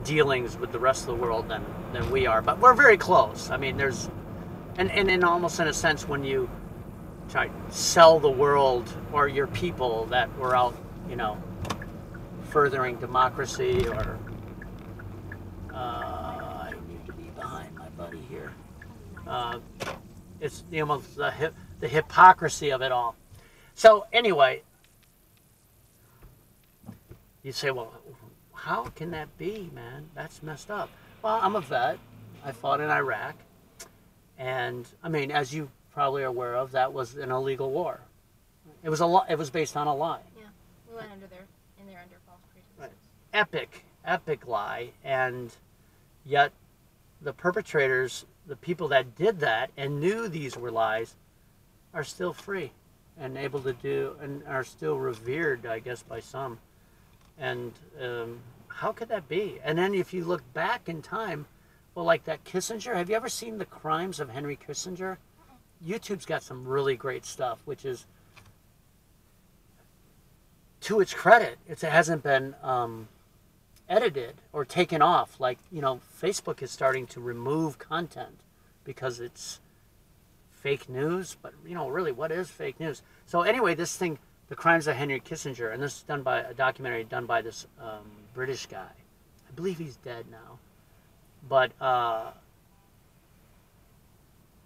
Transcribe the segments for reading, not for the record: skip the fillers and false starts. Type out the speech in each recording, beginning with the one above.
dealings with the rest of the world than we are. But we're very close. I mean, there's, and almost in a sense, when you try to sell the world or your people that were out, you know, furthering democracy or I need to be behind my buddy here. It's almost the hypocrisy of it all. So anyway, you say, well, how can that be, man? That's messed up. Well, I'm a vet. I fought in Iraq. And, I mean, as you probably are aware of, that was an illegal war. It was it was based on a lie. Yeah, we went under there, and they're under false pretenses. Right. Epic lie. And yet the perpetrators, the people that did that and knew these were lies, are still free and able to do, and are still revered, I guess, by some. And how could that be? And then if you look back in time, well, like that Kissinger, have you ever seen The Crimes of Henry Kissinger? YouTube's got some really great stuff, which is, to its credit, it hasn't been edited or taken off. Like, you know, Facebook is starting to remove content because it's fake news. But, you know, really, what is fake news? So anyway, this thing, The Crimes of Henry Kissinger, and this is done by a documentary done by this British guy. I believe he's dead now. But, I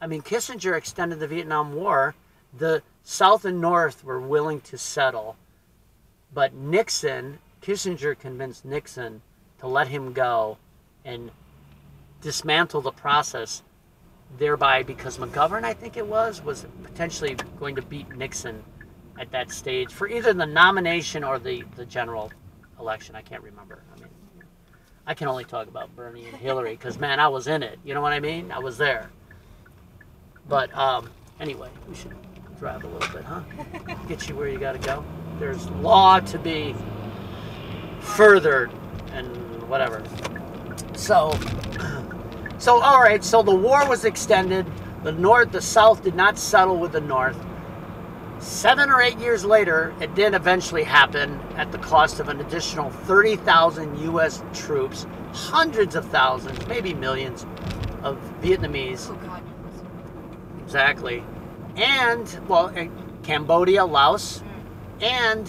mean, Kissinger extended the Vietnam War. The South and North were willing to settle. But Kissinger convinced Nixon to let him go and dismantle the process, thereby, because McGovern, I think it was potentially going to beat Nixon at that stage for either the nomination or the general election. I can't remember. I mean, I can only talk about Bernie and Hillary because, man, I was in it. You know what I mean? I was there. But anyway, we should drive a little bit, huh? Get you where you got to go. There's law to be furthered and whatever. So all right. So the war was extended. The South did not settle with the North. 7 or 8 years later, it did eventually happen at the cost of an additional 30,000 U.S. troops, hundreds of thousands, maybe millions of Vietnamese. Oh, God. Exactly. And, well, Cambodia, Laos, and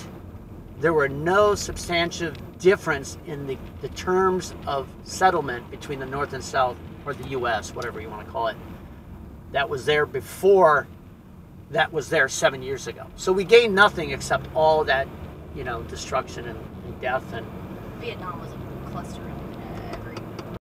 there were no substantial difference in the terms of settlement between the North and South, or the U.S., whatever you want to call it, that was there before that was there 7 years ago. So we gained nothing except all that, you know, destruction and death. And Vietnam was a cluster.